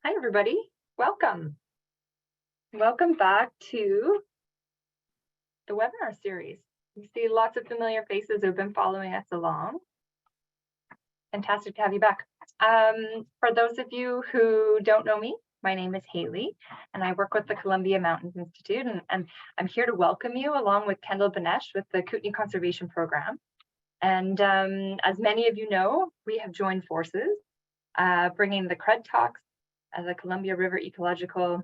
Hi, everybody. Welcome. Welcome back to the webinar series. You see lots of familiar faces who've been following us along. Fantastic to have you back. For those of you who don't know me, my name is Haley, and I work with the Columbia Mountains Institute, and I'm here to welcome you along with Kendall Banesh with the Kootenay Conservation Program. And as many of you know, we have joined forces, bringing the CRED Talks, the Columbia River Ecological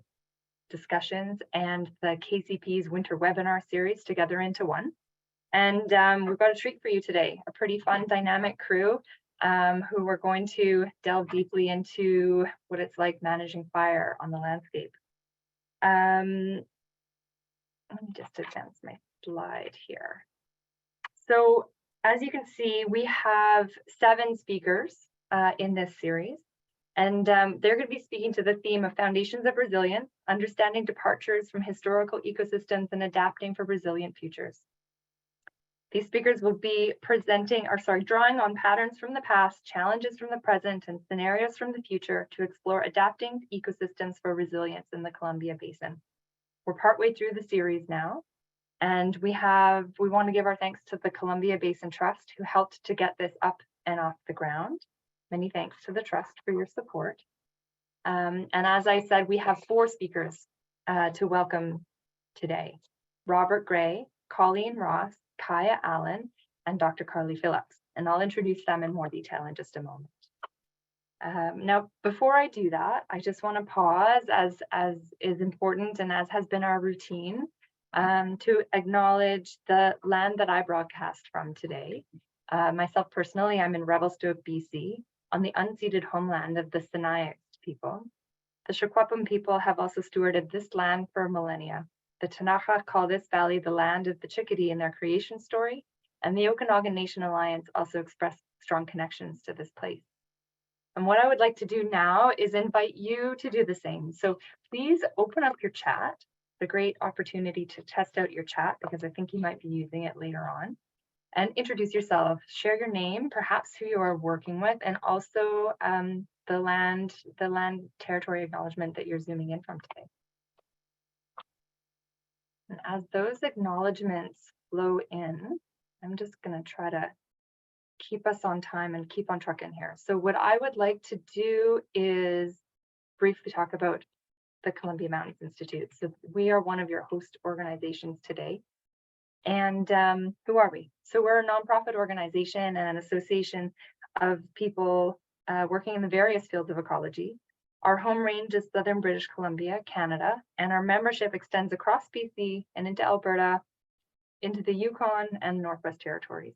Discussions, and the KCP's Winter Webinar Series together into one. And we've got a treat for you today, a pretty fun, dynamic crew who are going to delve deeply into what it's like managing fire on the landscape. Let me just advance my slide here. So as you can see, we have 7 speakers in this series. And they're going to be speaking to the theme of foundations of resilience, understanding departures from historical ecosystems and adapting for resilient futures. These speakers will be drawing on patterns from the past, challenges from the present, and scenarios from the future to explore adapting ecosystems for resilience in the Columbia Basin. We're partway through the series now, and we want to give our thanks to the Columbia Basin Trust, who helped to get this up and off the ground. Many thanks to the Trust for your support. And as I said, we have 4 speakers to welcome today: Robert Gray, Colleen Ross, Kaya Allen, and Dr. Carly Phillips. And I'll introduce them in more detail in just a moment. Now, before I do that, I just want to pause, as is important and as has been our routine, to acknowledge the land that I broadcast from today. Myself personally, I'm in Revelstoke, BC, on the unceded homeland of the Sinixt people. The Secwepemc people have also stewarded this land for millennia. The Ktunaxa call this valley the land of the Chickadee in their creation story, and the Okanagan Nation Alliance also express strong connections to this place. And what I would like to do now is invite you to do the same. So please open up your chat. It's a great opportunity to test out your chat because I think you might be using it later on. And introduce yourself, share your name, perhaps who you are working with, and also the land territory acknowledgement that you're zooming in from today. And as those acknowledgements flow in, I'm just going to try to keep us on time and keep on trucking here. So what I would like to do is briefly talk about the Columbia Mountains Institute. So we are one of your host organizations today. And who are we? So we're a nonprofit organization and an association of people working in the various fields of ecology. Our home range is southern British Columbia, Canada, and our membership extends across BC and into Alberta, into the Yukon and Northwest Territories.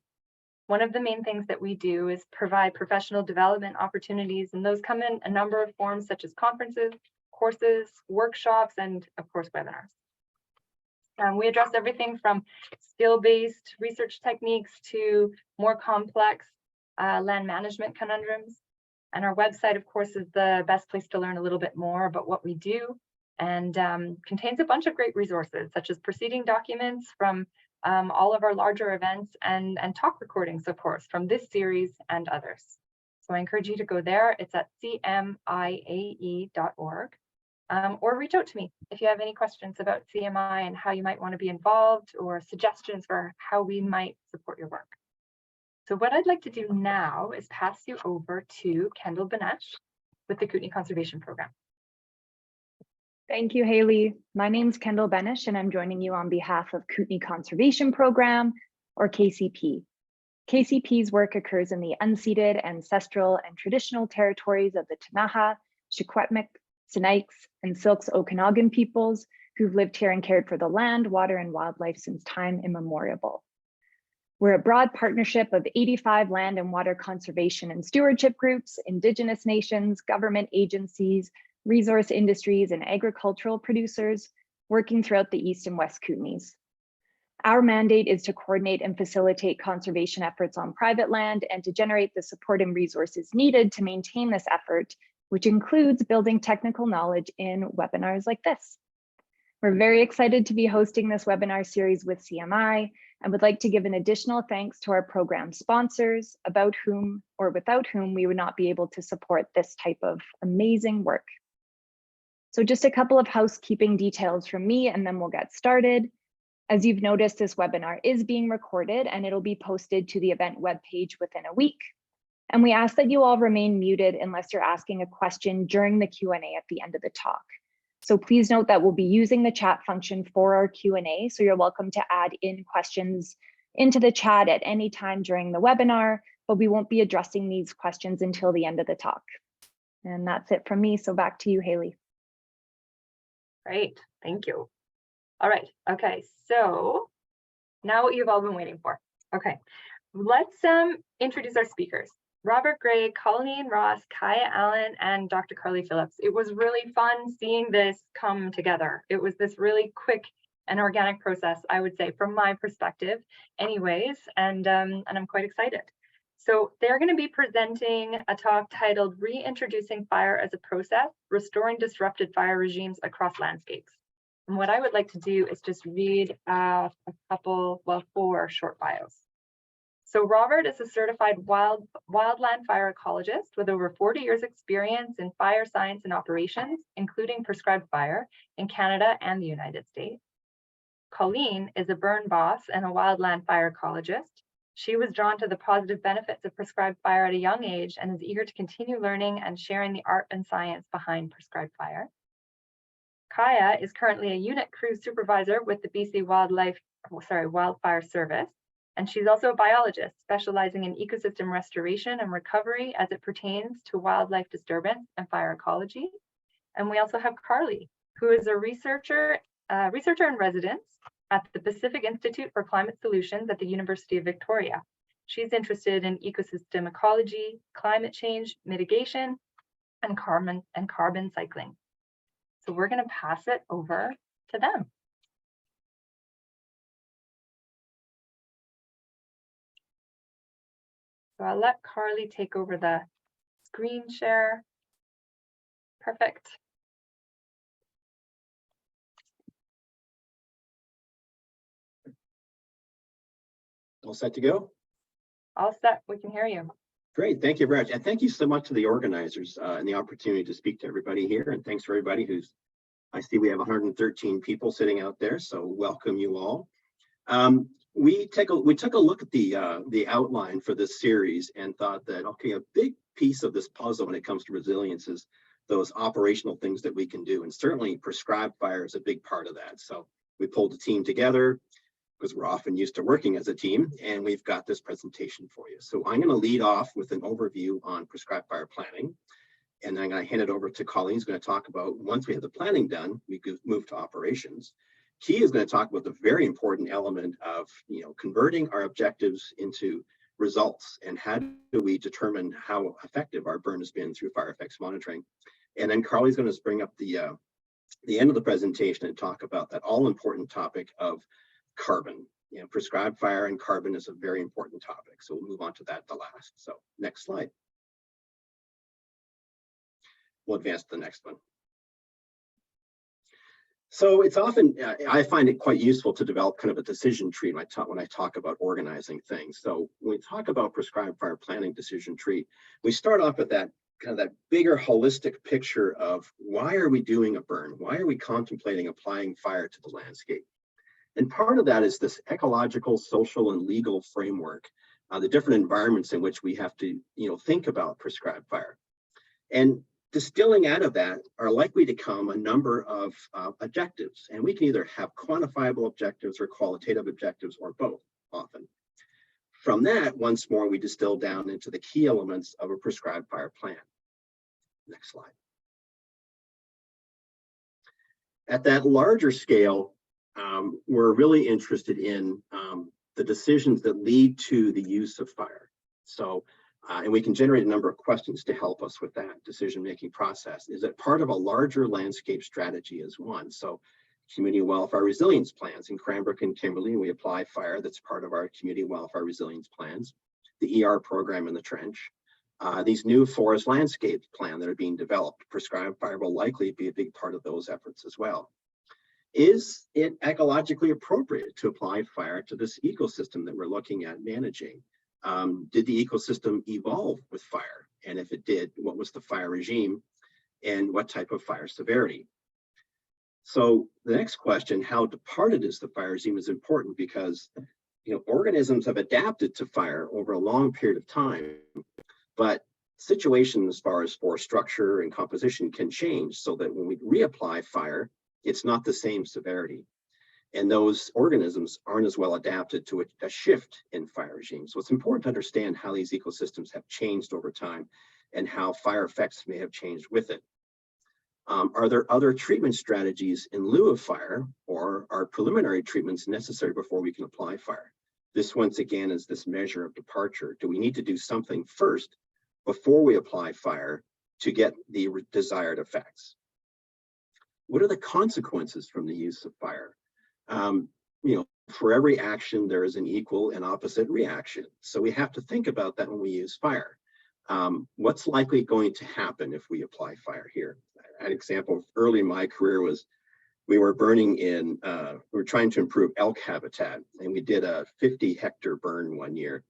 One of the main things that we do is provide professional development opportunities, and those come in a number of forms such as conferences, courses, workshops, and of course, webinars. We address everything from skill-based research techniques to more complex land management conundrums. And our website, of course, is the best place to learn a little bit more about what we do, and contains a bunch of great resources, such as proceeding documents from all of our larger events and talk recordings, of course, from this series and others. So I encourage you to go there. It's at cmiae.org. Or reach out to me if you have any questions about CMI and how you might want to be involved, or suggestions for how we might support your work. So what I'd like to do now is pass you over to Kendall Banesh with the Kootenay Conservation Program. Thank you, Haley. My name's Kendall Banesh, and I'm joining you on behalf of Kootenay Conservation Program, or KCP. KCP's work occurs in the unceded, ancestral, and traditional territories of the Ktunaxa, Secwepemc, Sinixt, and Syilx Okanagan peoples who've lived here and cared for the land, water, and wildlife since time immemorial. We're a broad partnership of 85 land and water conservation and stewardship groups, Indigenous nations, government agencies, resource industries, and agricultural producers working throughout the East and West Kootenays. Our mandate is to coordinate and facilitate conservation efforts on private land and to generate the support and resources needed to maintain this effort, which includes building technical knowledge in webinars like this. We're very excited to be hosting this webinar series with CMI and would like to give an additional thanks to our program sponsors, about whom or without whom we would not be able to support this type of amazing work. So just a couple of housekeeping details from me, and then we'll get started. As you've noticed, this webinar is being recorded and it'll be posted to the event webpage within a week. And we ask that you all remain muted unless you're asking a question during the Q&A at the end of the talk. So please note that we'll be using the chat function for our Q&A, so you're welcome to add in questions into the chat at any time during the webinar, but we won't be addressing these questions until the end of the talk. And that's it from me, so back to you, Haley. Great, thank you. All right, okay, so now what you've all been waiting for. Okay, let's introduce our speakers. Robert Gray, Colleen Ross, Kaya Allen, and Dr. Carly Phillips. It was really fun seeing this come together. It was this really quick and organic process, I would say, from my perspective anyways, and I'm quite excited. So they're going to be presenting a talk titled Reintroducing Fire as a Process, Restoring Disrupted Fire Regimes Across Landscapes. And what I would like to do is just read a couple, well, 4 short bios. So Robert is a certified wildland fire ecologist with over 40 years experience in fire science and operations, including prescribed fire in Canada and the United States. Colleen is a burn boss and a wildland fire ecologist. She was drawn to the positive benefits of prescribed fire at a young age and is eager to continue learning and sharing the art and science behind prescribed fire. Kaya is currently a unit crew supervisor with the BC Wildfire Service, and she's also a biologist specializing in ecosystem restoration and recovery as it pertains to wildlife disturbance and fire ecology. And we also have Carly, who is a researcher in residence at the Pacific Institute for Climate Solutions at the University of Victoria. She's interested in ecosystem ecology, climate change, mitigation, and carbon cycling. So we're going to pass it over to them. So I'll let Carly take over the screen share. Perfect. All set to go? All set, we can hear you. Great, thank you very much. And thank you so much to the organizers and the opportunity to speak to everybody here. And thanks for everybody I see we have 113 people sitting out there, so welcome you all. We took a look at the outline for this series and thought that, okay, a big piece of this puzzle when it comes to resilience is those operational things that we can do. And certainly prescribed fire is a big part of that. So we pulled a team together because we're often used to working as a team, and we've got this presentation for you. So I'm going to lead off with an overview on prescribed fire planning, and then I'm going to hand it over to Colleen, who's going to talk about, once we have the planning done, we could move to operations. Key is going to talk about the very important element of, converting our objectives into results, and how do we determine how effective our burn has been through fire effects monitoring. And then Carly's going to bring up the end of the presentation and talk about that all important topic of carbon. Prescribed fire and carbon is a very important topic. So we'll move on to that the last. So next slide. We'll advance to the next one. So it's often, I find it quite useful to develop kind of a decision tree when I talk about organizing things. So when we talk about prescribed fire planning decision tree, we start off with that kind of that bigger holistic picture of why are we doing a burn? Why are we contemplating applying fire to the landscape? And part of that is this ecological, social, and legal framework, the different environments in which we have to, think about prescribed fire. And distilling out of that are likely to come a number of objectives. And we can either have quantifiable objectives or qualitative objectives, or both often. From that, once more, we distill down into the key elements of a prescribed fire plan. Next slide. At that larger scale, we're really interested in the decisions that lead to the use of fire. So, and we can generate a number of questions to help us with that decision-making process. Is it part of a larger landscape strategy as one? So community wildfire resilience plans in Cranbrook and Kimberley, we apply fire. That's part of our community wildfire resilience plans. The ER program in the trench. These new forest landscape plan that are being developed, prescribed fire will likely be a big part of those efforts as well. Is it ecologically appropriate to apply fire to this ecosystem that we're looking at managing? Did the ecosystem evolve with fire? And if it did, what was the fire regime and what type of fire severity? So the next question, how departed is the fire regime, is important because organisms have adapted to fire over a long period of time, but situations as far as forest structure and composition can change so that when we reapply fire, it's not the same severity. And those organisms aren't as well adapted to a shift in fire regimes. So it's important to understand how these ecosystems have changed over time and how fire effects may have changed with it. Are there other treatment strategies in lieu of fire, or are preliminary treatments necessary before we can apply fire? This, once again, is this measure of departure. Do we need to do something first before we apply fire to get the desired effects? What are the consequences from the use of fire? For every action, there is an equal and opposite reaction. So we have to think about that when we use fire. What's likely going to happen if we apply fire here? An example early in my career was we were burning we were trying to improve elk habitat, and we did a 50-hectare burn one year,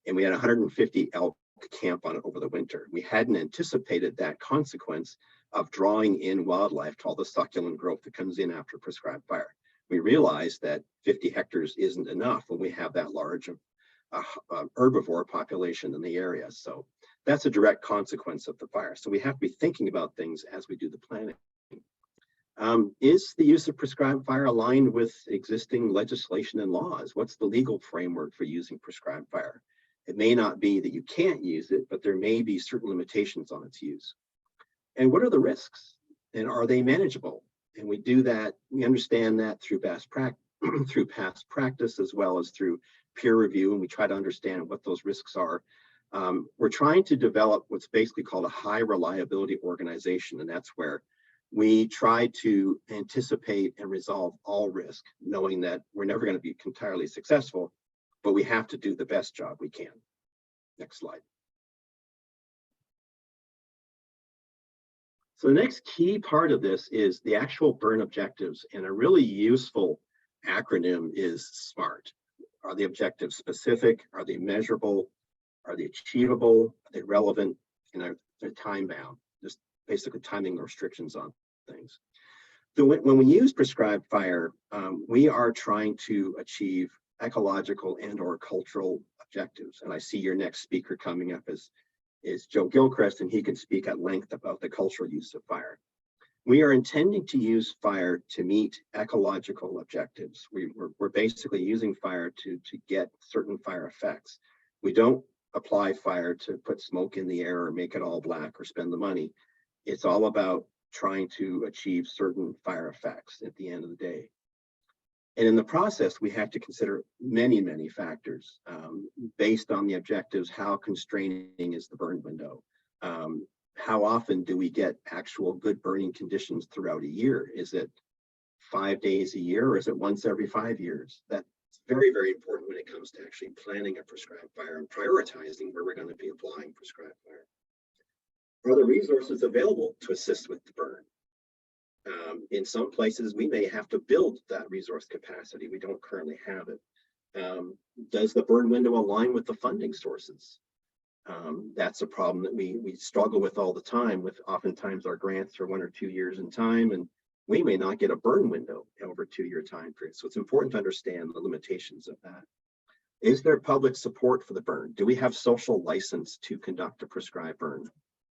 and we had 150 elk camp on it over the winter. We hadn't anticipated that consequence of drawing in wildlife to all the succulent growth that comes in after prescribed fire. We realized that 50 hectares isn't enough when we have that large of herbivore population in the area. So that's a direct consequence of the fire. So we have to be thinking about things as we do the planning. Is the use of prescribed fire aligned with existing legislation and laws? What's the legal framework for using prescribed fire? It may not be that you can't use it, but there may be certain limitations on its use. And what are the risks? And are they manageable? And we do that, we understand that through past practice, as well as through peer review, and we try to understand what those risks are. We're trying to develop what's basically called a high reliability organization, and that's where we try to anticipate and resolve all risk, knowing that we're never going to be entirely successful, but we have to do the best job we can. Next slide. So the next key part of this is the actual burn objectives, and a really useful acronym is SMART. Are the objectives specific? Are they measurable? Are they achievable? Are they relevant? And are they time bound? Just basically timing restrictions on things. So when we use prescribed fire, we are trying to achieve ecological and or cultural objectives. And I see your next speaker coming up is Joe Gilchrist, and he can speak at length about the cultural use of fire. We are intending to use fire to meet ecological objectives. We're basically using fire to get certain fire effects. We don't apply fire to put smoke in the air or make it all black or spend the money. It's all about trying to achieve certain fire effects at the end of the day. And in the process, we have to consider many, many factors based on the objectives. How constraining is the burn window? How often do we get actual good burning conditions throughout a year? Is it 5 days a year, or is it once every 5 years? That's very, very important when it comes to actually planning a prescribed fire and prioritizing where we're going to be applying prescribed fire. Are the resources available to assist with the burn? In some places, we may have to build that resource capacity. We don't currently have it. Does the burn window align with the funding sources? That's a problem that we struggle with all the time. With oftentimes our grants are 1 or 2 years in time, and we may not get a burn window over a 2-year time period. So it's important to understand the limitations of that. Is there public support for the burn? Do we have social license to conduct a prescribed burn?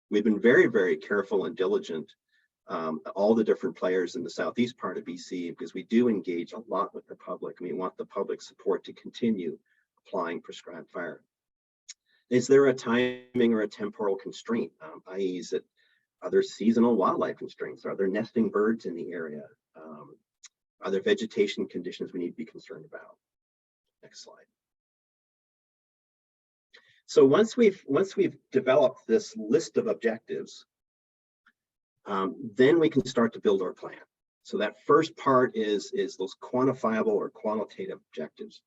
We've been very, very careful and diligent, all the different players in the southeast part of BC, because we do engage a lot with the public, and we want the public support to continue applying prescribed fire. Is there a timing or a temporal constraint, i.e. are there seasonal wildlife constraints? Are there nesting birds in the area? Are there vegetation conditions we need to be concerned about? Next slide. So once we've developed this list of objectives, then we can start to build our plan. So that first part is those quantifiable or qualitative objectives.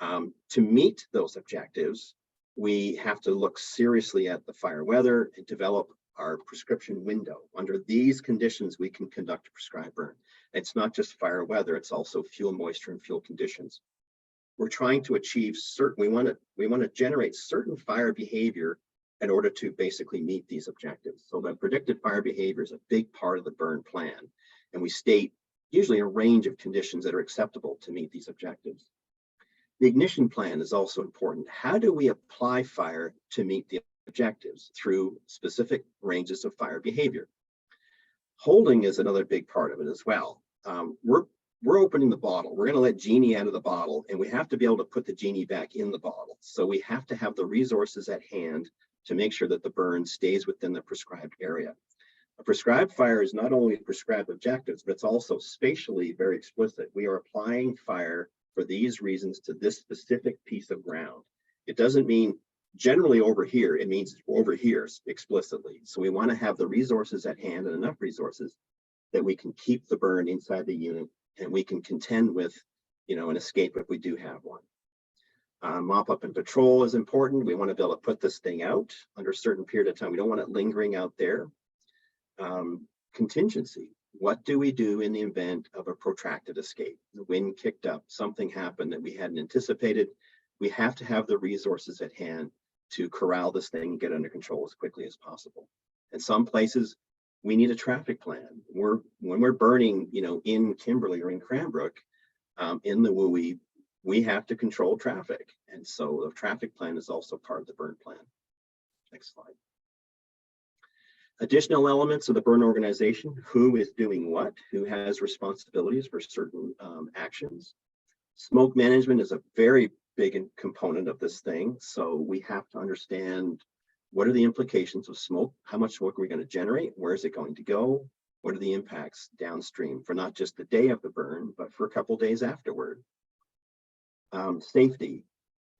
To meet those objectives, we have to look seriously at the fire weather and develop our prescription window. Under these conditions, we can conduct a prescribed burn. It's not just fire weather, it's also fuel moisture and fuel conditions. We're trying to achieve we want to generate certain fire behavior in order to basically meet these objectives. So the predicted fire behavior is a big part of the burn plan. And we state, usually a range of conditions that are acceptable to meet these objectives. The ignition plan is also important. How do we apply fire to meet the objectives through specific ranges of fire behavior? Holding is another big part of it as well. We're opening the bottle. We're going to let genie out of the bottle, and we have to be able to put the genie back in the bottle. So we have to have the resources at hand to make sure that the burn stays within the prescribed area. A prescribed fire is not only prescribed objectives, but it's also spatially very explicit. We are applying fire for these reasons to this specific piece of ground. It doesn't mean generally over here, it means over here explicitly. So we want to have the resources at hand and enough resources that we can keep the burn inside the unit and we can contend with, an escape if we do have one. Mop up and patrol is important. We want to be able to put this thing out under a certain period of time. We don't want it lingering out there. Contingency. What do we do in the event of a protracted escape? The wind kicked up, something happened that we hadn't anticipated. We have to have the resources at hand to corral this thing and get under control as quickly as possible. In some places, we need a traffic plan. When we're burning, in Kimberley or in Cranbrook, in the WUI, we have to control traffic. And so the traffic plan is also part of the burn plan. Next slide. Additional elements of the burn organization: who is doing what, who has responsibilities for certain actions. Smoke management is a very big component of this thing. So we have to understand, what are the implications of smoke? How much smoke are we going to generate? Where is it going to go? What are the impacts downstream for not just the day of the burn, but for a couple days afterward? Safety,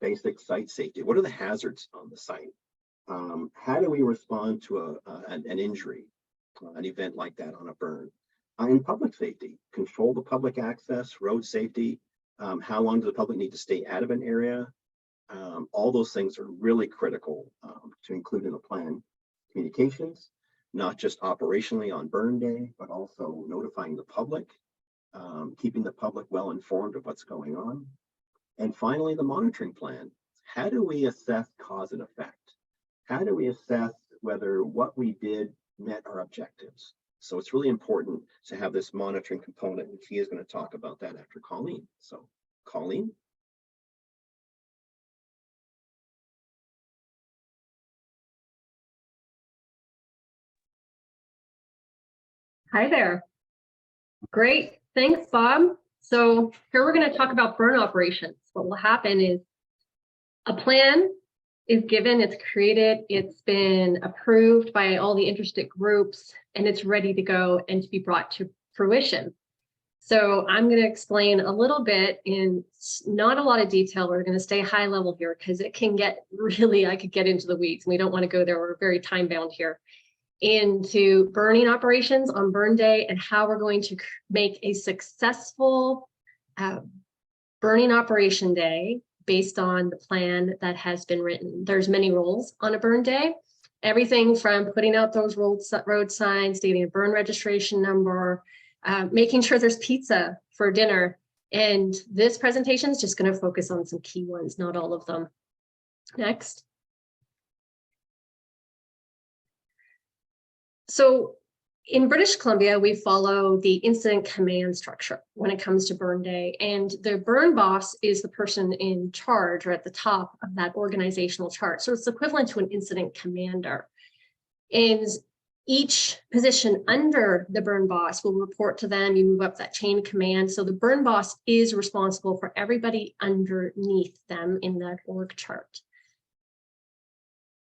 basic site safety. What are the hazards on the site? How do we respond to an injury, an event like that on a burn? In public safety, control the public access, road safety. How long does the public need to stay out of an area? All those things are really critical to include in the plan. Communications, not just operationally on burn day, but also notifying the public, keeping the public well informed of what's going on. And finally, the monitoring plan. How do we assess cause and effect? How do we assess whether what we did met our objectives? So it's really important to have this monitoring component, and she is going to talk about that after Colleen. So, Colleen. Hi there. Great. Thanks, Bob. So here we're going to talk about burn operations. What will happen is a plan is given, it's created, it's been approved by all the interested groups, and it's ready to go and to be brought to fruition. So I'm going to explain a little bit in not a lot of detail. We're going to stay high level here because it can get really, I could get into the weeds. We don't want to go there. We're very time bound here. Into burning operations on burn day and how we're going to make a successful burning operation day based on the plan that has been written. There's many roles on a burn day, everything from putting out those road signs, stating a burn registration number, making sure there's pizza for dinner. And this presentation is just going to focus on some key ones, not all of them. Next. So in British Columbia, we follow the incident command structure when it comes to burn day. And the burn boss is the person in charge or at the top of that organizational chart. So it's equivalent to an incident commander. And each position under the burn boss will report to them. You move up that chain of command. So the burn boss is responsible for everybody underneath them in that org chart.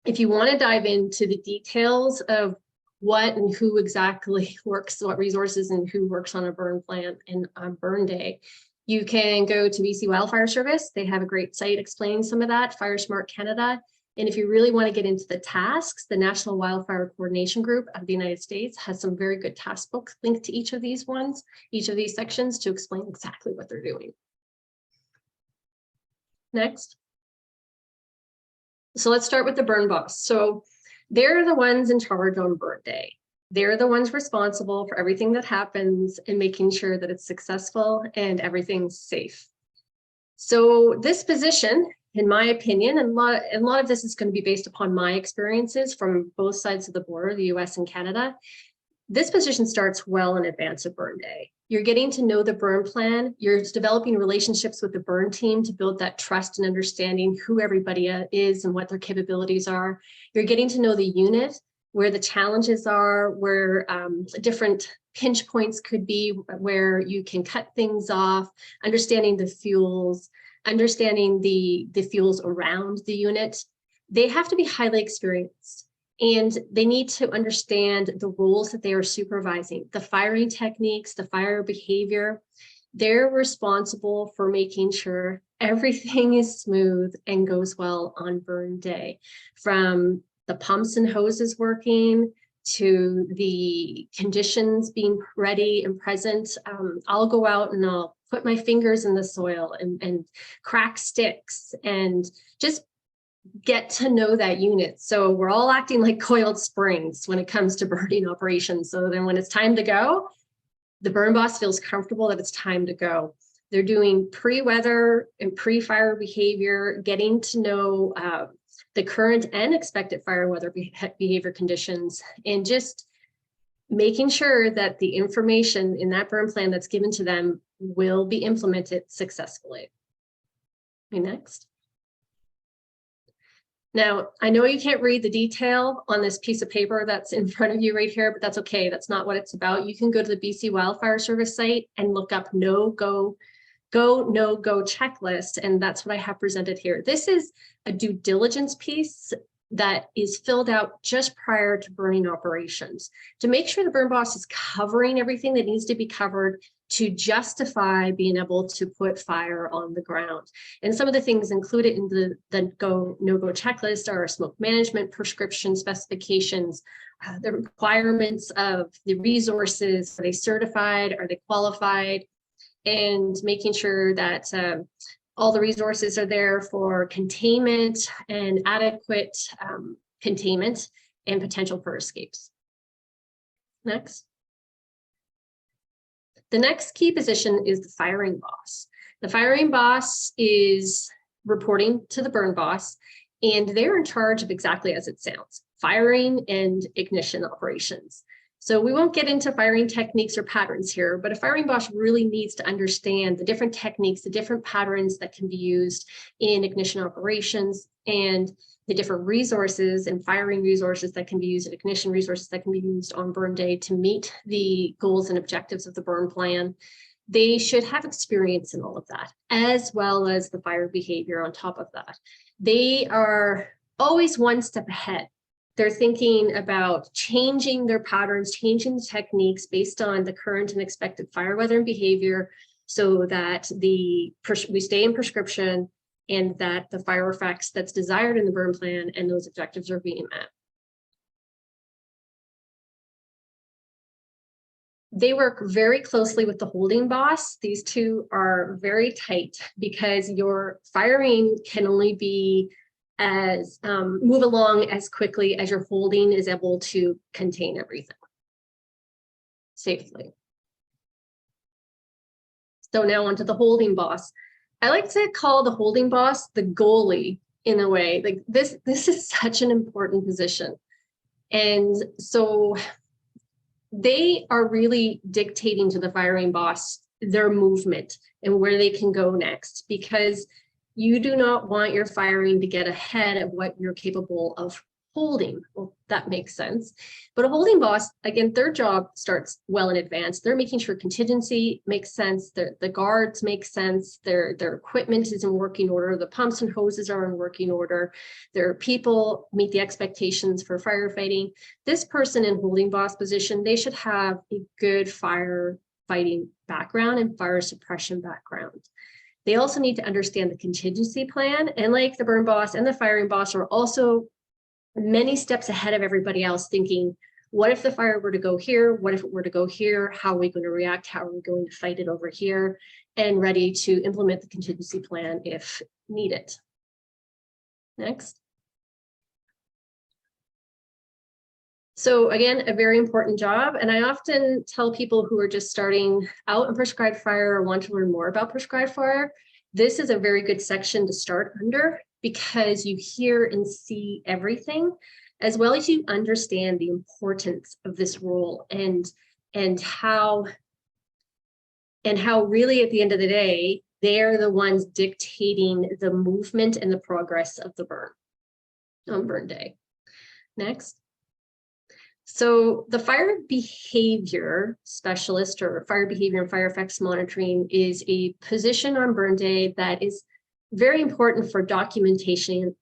If you want to dive into the details of what and who exactly works, what resources and who works on a burn plan and on burn day, you can go to BC Wildfire Service. They have a great site explaining some of that, Fire Smart Canada. And if you really want to get into the tasks, the National Wildfire Coordination Group of the United States has some very good task books linked to each of these sections to explain exactly what they're doing. Next. So let's start with the burn boss. So they're the ones in charge on burn day. They're the ones responsible for everything that happens and making sure that it's successful and everything's safe. So this position, in my opinion, and a lot of this is going to be based upon my experiences from both sides of the border, the US and Canada. This position starts well in advance of burn day. You're getting to know the burn plan. You're developing relationships with the burn team to build that trust and understanding who everybody is and what their capabilities are. You're getting to know the unit, where the challenges are, where different pinch points could be, where you can cut things off, understanding the fuels, understanding the fuels around the unit. They have to be highly experienced. And they need to understand the roles that they are supervising, the firing techniques, the fire behavior. They're responsible for making sure everything is smooth and goes well on burn day, from the pumps and hoses working to the conditions being ready and present. I'll go out and I'll put my fingers in the soil and crack sticks and just get to know that unit. So we're all acting like coiled springs when it comes to burning operations. So then when it's time to go, the burn boss feels comfortable that it's time to go. They're doing pre-weather and pre-fire behavior, getting to know the current and expected fire weather behavior conditions, and just making sure that the information in that burn plan that's given to them will be implemented successfully. Okay, next. Now, I know you can't read the detail on this piece of paper that's in front of you right here, but that's okay. That's not what it's about. You can go to the BC Wildfire Service site and look up no-go checklist, and that's what I have presented here. This is a due diligence piece that is filled out just prior to burning operations to make sure the burn boss is covering everything that needs to be covered to justify being able to put fire on the ground. And some of the things included in the no-go checklist are smoke management prescription specifications, the requirements of the resources. Are they certified? Are they qualified? And making sure that all the resources are there for containment and adequate containment and potential for escapes. Next. The next key position is the firing boss. The firing boss is reporting to the burn boss, and they're in charge of exactly as it sounds, firing and ignition operations. So we won't get into firing techniques or patterns here, but a firing boss really needs to understand the different techniques, the different patterns that can be used in ignition operations, and the different resources and firing resources that can be used, and ignition resources that can be used on burn day to meet the goals and objectives of the burn plan. They should have experience in all of that, as well as the fire behavior on top of that. They are always one step ahead. They're thinking about changing their patterns, changing the techniques based on the current and expected fire weather and behavior, so that we stay in prescription and that the fire effects that's desired in the burn plan and those objectives are being met. They work very closely with the holding boss. These two are very tight because your firing can only be as move along as quickly as your holding is able to contain everything safely. So now onto the holding boss. I like to call the holding boss the goalie in a way. Like this is such an important position. And so they are really dictating to the firing boss their movement and where they can go next, because you do not want your firing to get ahead of what you're capable of holding. Well, that makes sense. But a holding boss, again, their job starts well in advance. They're making sure contingency makes sense, the guards make sense, their equipment is in working order, the pumps and hoses are in working order, their people meet the expectations for firefighting. This person in holding boss position, they should have a good firefighting background and fire suppression background. They also need to understand the contingency plan, and like the burn boss and the firing boss are also many steps ahead of everybody else, thinking, what if the fire were to go here? What if it were to go here? How are we going to react? How are we going to fight it over here? And ready to implement the contingency plan if needed. Next. So again, a very important job. And I often tell people who are just starting out in prescribed fire or want to learn more about prescribed fire, this is a very good section to start under, because you hear and see everything, as well as you understand the importance of this role and how and how really at the end of the day, they're the ones dictating the movement and the progress of the burn on burn day. Next. So the fire behavior specialist, or fire behavior and fire effects monitoring, is a position on burn day that is very important for documentation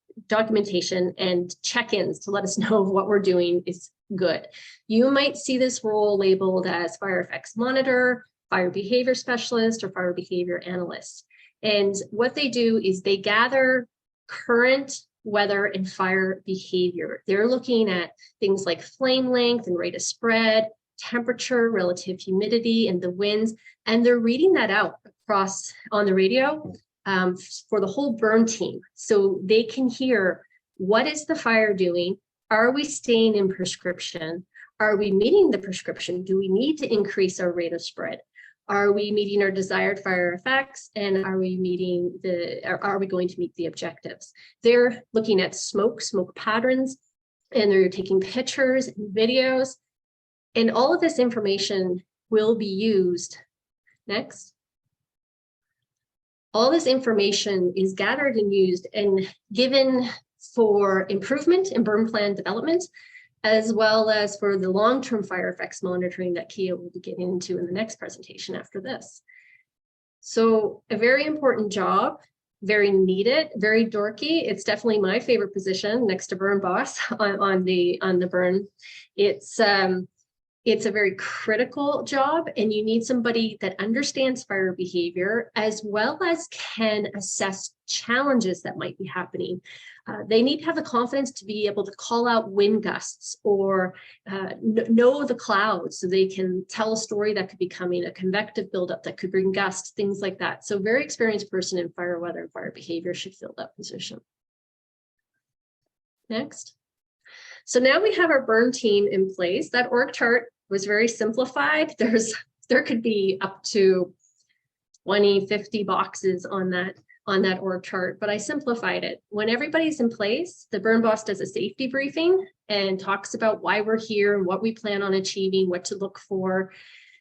and check-ins to let us know what we're doing is good. You might see this role labeled as fire effects monitor, fire behavior specialist, or fire behavior analyst. And what they do is they gather current weather and fire behavior. They're looking at things like flame length and rate of spread, temperature, relative humidity, and the winds, and they're reading that out across on the radio for the whole burn team. So they can hear, what is the fire doing? Are we staying in prescription? Are we meeting the prescription? Do we need to increase our rate of spread? Are we meeting our desired fire effects? And are we going to meet the objectives? They're looking at smoke patterns, and they're taking pictures and videos. And all of this information will be used. Next. All this information is gathered and used and given for improvement in burn plan development, as well as for the long-term fire effects monitoring that Kia will be getting into in the next presentation after this. So a very important job, very needed, very dorky. It's definitely my favorite position next to burn boss on the burn. It's a very critical job, and you need somebody that understands fire behavior as well as can assess challenges that might be happening. They need to have the confidence to be able to call out wind gusts or know the clouds, so they can tell a story that could be coming, a convective buildup that could bring gusts, things like that. So very experienced person in fire weather and fire behavior should fill that position. Next. So now we have our burn team in place. That org chart was very simplified. There could be up to 20, 50 boxes on that org chart, but I simplified it. When everybody's in place, the burn boss does a safety briefing and talks about why we're here and what we plan on achieving, what to look for,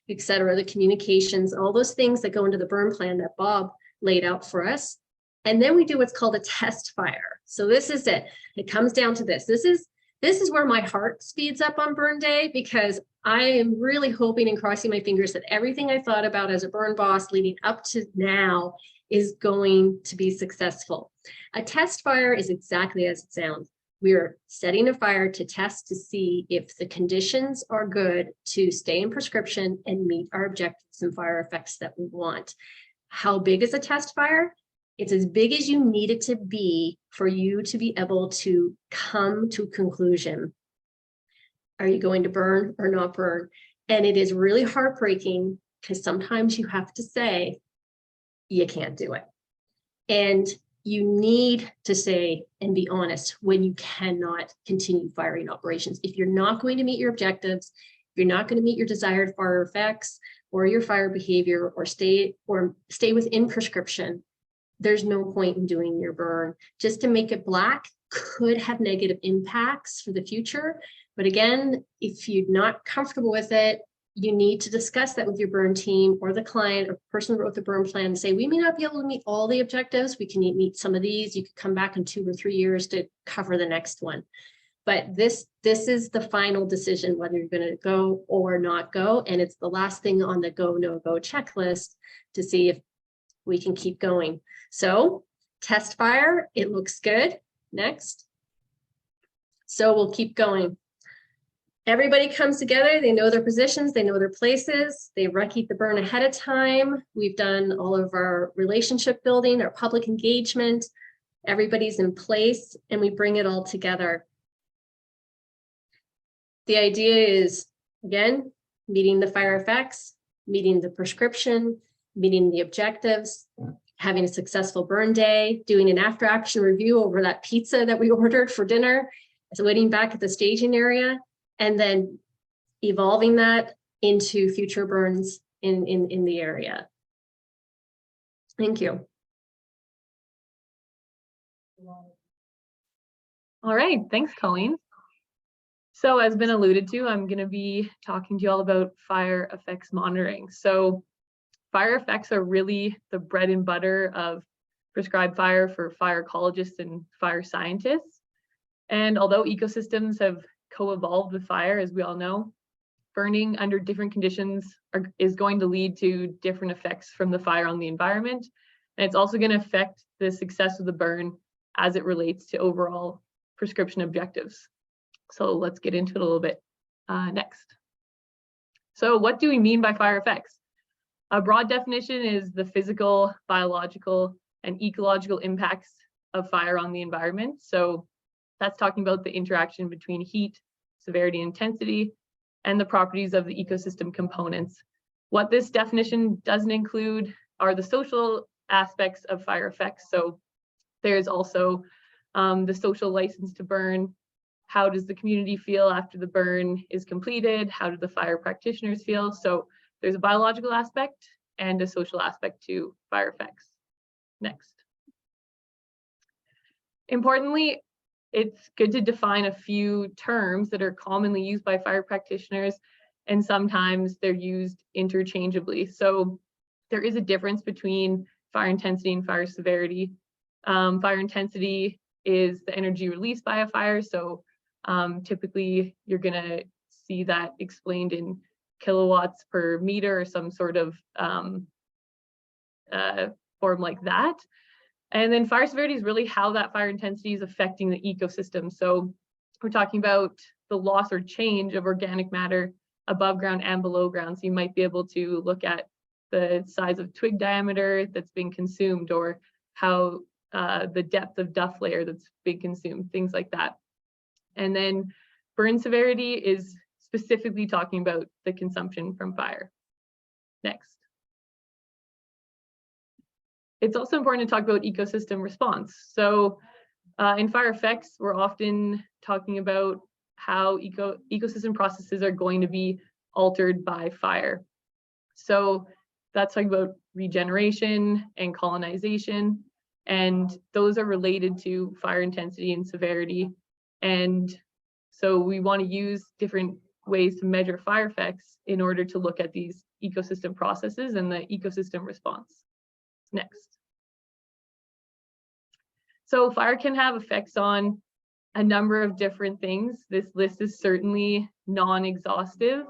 etc. The communications, all those things that go into the burn plan that Bob laid out for us. And then we do what's called a test fire. So this is it. It comes down to this. This is where my heart speeds up on burn day, because I am really hoping and crossing my fingers that everything I thought about as a burn boss leading up to now is going to be successful. A test fire is exactly as it sounds. We're setting a fire to test to see if the conditions are good to stay in prescription and meet our objectives and fire effects that we want. How big is a test fire? It's as big as you need it to be for you to be able to come to a conclusion. Are you going to burn or not burn? And it is really heartbreaking, because sometimes you have to say, you can't do it. And you need to say and be honest when you cannot continue firing operations. If you're not going to meet your objectives, if you're not going to meet your desired fire effects or your fire behavior, or stay within prescription, there's no point in doing your burn. Just to make it black could have negative impacts for the future. But again, if you're not comfortable with it, you need to discuss that with your burn team or the client or person who wrote the burn plan and say, we may not be able to meet all the objectives. We can meet some of these. You could come back in 2 or 3 years to cover the next one. But this is the final decision, whether you're going to go or not go. And it's the last thing on the go, no go checklist to see if we can keep going. So test fire, it looks good. Next. So we'll keep going. Everybody comes together, they know their positions, they know their places, they recce the burn ahead of time. We've done all of our relationship building, our public engagement, everybody's in place, and we bring it all together. The idea is, again, meeting the fire effects, meeting the prescription, meeting the objectives, having a successful burn day, doing an after action review over that pizza that we ordered for dinner, so waiting back at the staging area, and then evolving that into future burns in the area. Thank you. All right, thanks, Colleen. So as been alluded to, I'm going to be talking to you all about fire effects monitoring. So fire effects are really the bread and butter of prescribed fire for fire ecologists and fire scientists. And although ecosystems have co-evolved with fire, as we all know, burning under different conditions is going to lead to different effects from the fire on the environment. And it's also going to affect the success of the burn as it relates to overall prescription objectives. So let's get into it a little bit next. So what do we mean by fire effects? A broad definition is the physical, biological, and ecological impacts of fire on the environment. So that's talking about the interaction between heat, severity, and intensity, and the properties of the ecosystem components. What this definition doesn't include are the social aspects of fire effects. So there's also the social license to burn. How does the community feel after the burn is completed? How do the fire practitioners feel? So there's a biological aspect and a social aspect to fire effects. Next. Importantly, it's good to define a few terms that are commonly used by fire practitioners, and sometimes they're used interchangeably. So there is a difference between fire intensity and fire severity. Fire intensity is the energy released by a fire. So typically you're gonna see that explained in kilowatts per meter or some sort of form like that. And then fire severity is really how that fire intensity is affecting the ecosystem. So we're talking about the loss or change of organic matter above ground and below ground. So you might be able to look at the size of twig diameter that's being consumed, or how the depth of duff layer that's being consumed, things like that. And then burn severity is specifically talking about the consumption from fire. Next. It's also important to talk about ecosystem response. So in fire effects, we're often talking about how ecosystem processes are going to be altered by fire. So that's talking about regeneration and colonization, and those are related to fire intensity and severity. And so we want to use different ways to measure fire effects in order to look at these ecosystem processes and the ecosystem response. Next. So fire can have effects on a number of different things. This list is certainly non-exhaustive.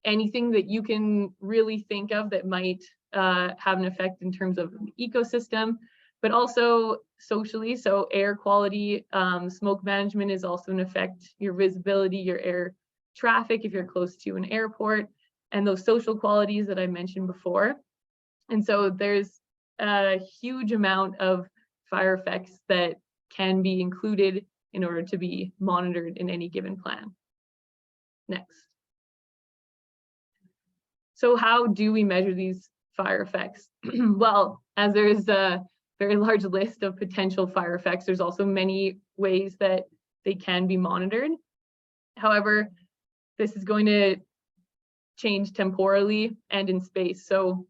Anything that you can really think of that might have an effect in terms of the ecosystem, but also socially. So air quality, smoke management is also an effect, your visibility, your air traffic if you're close to an airport, and those social qualities that I mentioned before. And so there's a huge amount of fire effects that can be included in order to be monitored in any given plan. Next. So how do we measure these fire effects? Well, as there is a very large list of potential fire effects, there's also many ways that they can be monitored. However, this is going to change temporally and in space. So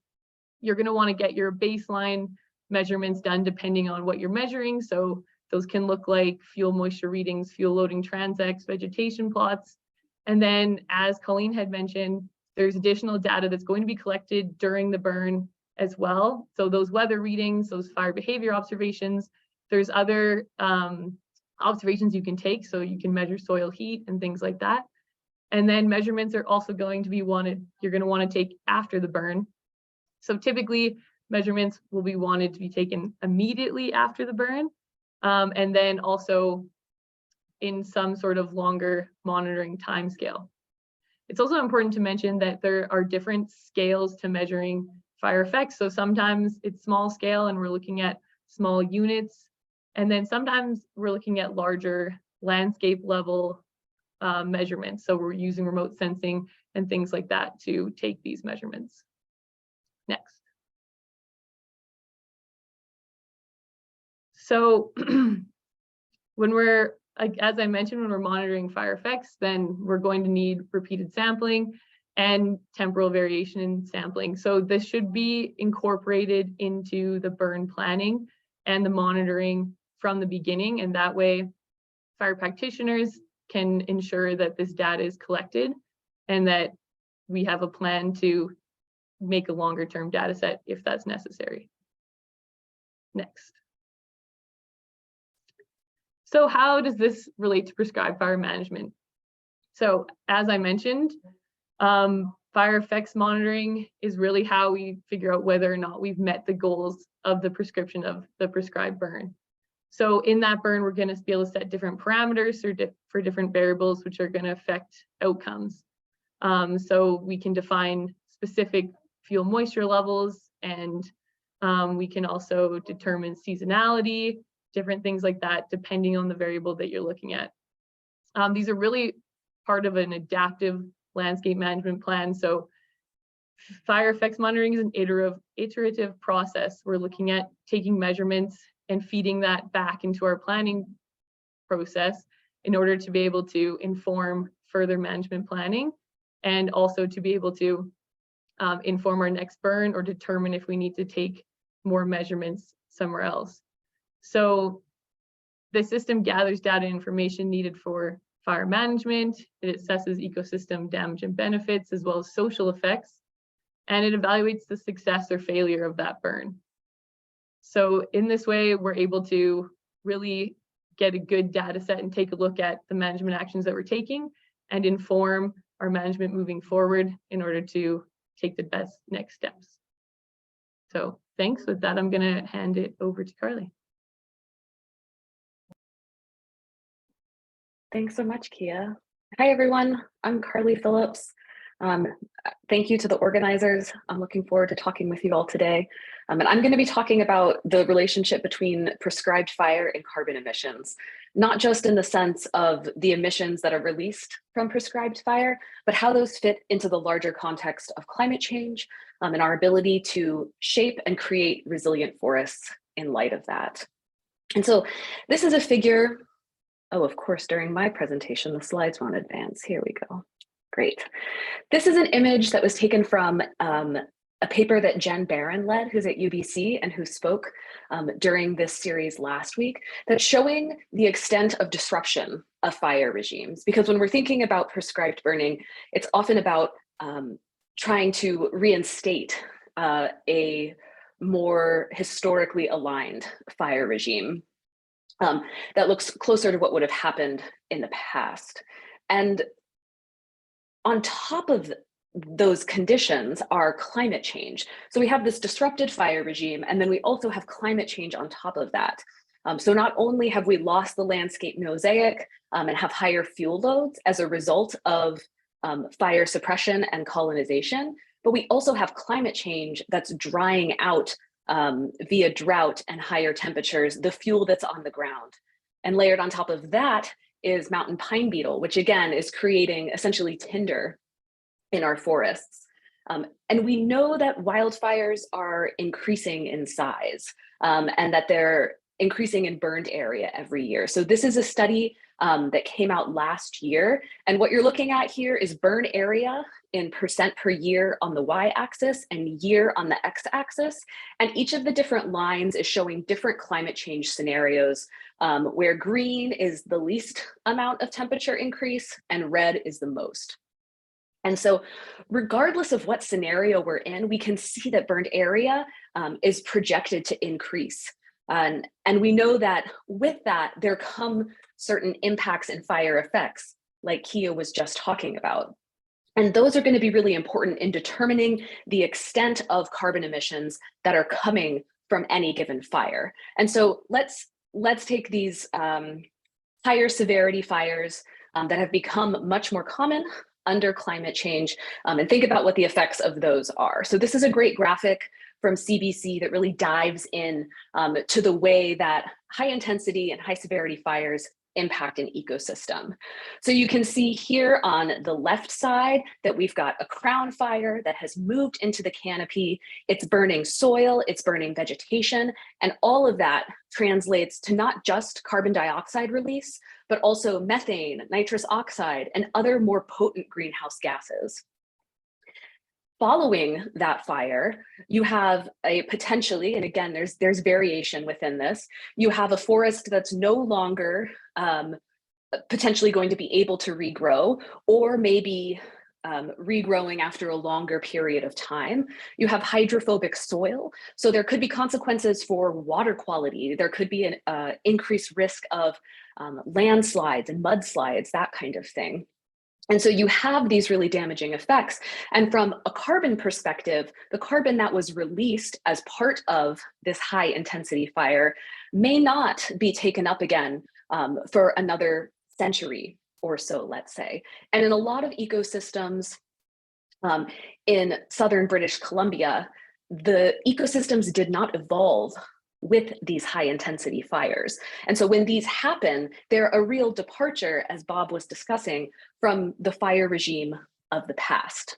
you're going to want to get your baseline measurements done depending on what you're measuring. So those can look like fuel moisture readings, fuel loading transects, vegetation plots. And then, as Colleen had mentioned, there's additional data that's going to be collected during the burn as well. So those weather readings, those fire behavior observations, there's other observations you can take. So you can measure soil heat and things like that. And then measurements are also going to be you're going to want to take after the burn. So typically measurements will be wanted to be taken immediately after the burn, and then also in some sort of longer monitoring time scale. It's also important to mention that there are different scales to measuring fire effects. So sometimes it's small scale and we're looking at small units, and then sometimes we're looking at larger landscape level measurements. So we're using remote sensing and things like that to take these measurements. Next. So when we're, as I mentioned, when we're monitoring fire effects, then we're going to need repeated sampling and temporal variation in sampling. So this should be incorporated into the burn planning and the monitoring from the beginning. And that way, fire practitioners can ensure that this data is collected and that we have a plan to make a longer term data set if that's necessary. Next. So how does this relate to prescribed fire management? So as I mentioned, fire effects monitoring is really how we figure out whether or not we've met the goals of the prescription of the prescribed burn. So in that burn, we're going to be able to set different parameters for different variables which are going to affect outcomes. So we can define specific fuel moisture levels, and we can also determine seasonality, different things like that, depending on the variable that you're looking at. These are really part of an adaptive landscape management plan. So fire effects monitoring is an iterative process. We're looking at taking measurements and feeding that back into our planning process in order to be able to inform further management planning, and also to be able to inform our next burn or determine if we need to take more measurements somewhere else. So the system gathers data and information needed for fire management. It assesses ecosystem damage and benefits, as well as social effects, and it evaluates the success or failure of that burn. So in this way, we're able to really get a good data set and take a look at the management actions that we're taking and inform our management moving forward in order to take the best next steps. So thanks. With that, I'm going to hand it over to Carly. Thanks so much, Kia. Hi, everyone. I'm Carly Phillips. Thank you to the organizers. I'm looking forward to talking with you all today. And I'm going to be talking about the relationship between prescribed fire and carbon emissions, not just in the sense of the emissions that are released from prescribed fire, but how those fit into the larger context of climate change and our ability to shape and create resilient forests in light of that. And so this is a figure. Oh, of course, during my presentation, the slides won't advance. Here we go. Great. This is an image that was taken from a paper that Jen Barron led, who's at UBC and who spoke during this series last week, that's showing the extent of disruption of fire regimes. Because when we're thinking about prescribed burning, it's often about trying to reinstate a more historically aligned fire regime that looks closer to what would have happened in the past. And on top of those conditions are climate change. So we have this disrupted fire regime, and then we also have climate change on top of that. So not only have we lost the landscape mosaic and have higher fuel loads as a result of fire suppression and colonization, but we also have climate change that's drying out via drought and higher temperatures, the fuel that's on the ground. And layered on top of that is mountain pine beetle, which again is creating essentially tinder in our forests. And we know that wildfires are increasing in size and that they're increasing in burned area every year. So this is a study that came out last year. And what you're looking at here is burn area in percent per year on the y-axis and year on the x-axis. And each of the different lines is showing different climate change scenarios where green is the least amount of temperature increase and red is the most. And so regardless of what scenario we're in, we can see that burned area is projected to increase. And we know that with that, there come certain impacts and fire effects like Kia was just talking about. And those are going to be really important in determining the extent of carbon emissions that are coming from any given fire. And so let's take these higher severity fires that have become much more common under climate change and think about what the effects of those are. So this is a great graphic from CBC that really dives in to the way that high intensity and high severity fires impact an ecosystem. So you can see here on the left side that we've got a crown fire that has moved into the canopy. It's burning soil, it's burning vegetation, and all of that translates to not just carbon dioxide release, but also methane, nitrous oxide, and other more potent greenhouse gases. Following that fire, you have a potentially, and again, there's variation within this, you have a forest that's no longer potentially going to be able to regrow, or maybe regrowing after a longer period of time. You have hydrophobic soil, so there could be consequences for water quality. There could be an increased risk of landslides and mudslides, that kind of thing. And so you have these really damaging effects. And from a carbon perspective, the carbon that was released as part of this high intensity fire may not be taken up again for another century or so, let's say. And in a lot of ecosystems in southern British Columbia, the ecosystems did not evolve with these high intensity fires. And so when these happen, they're a real departure, as Bob was discussing, from the fire regime of the past.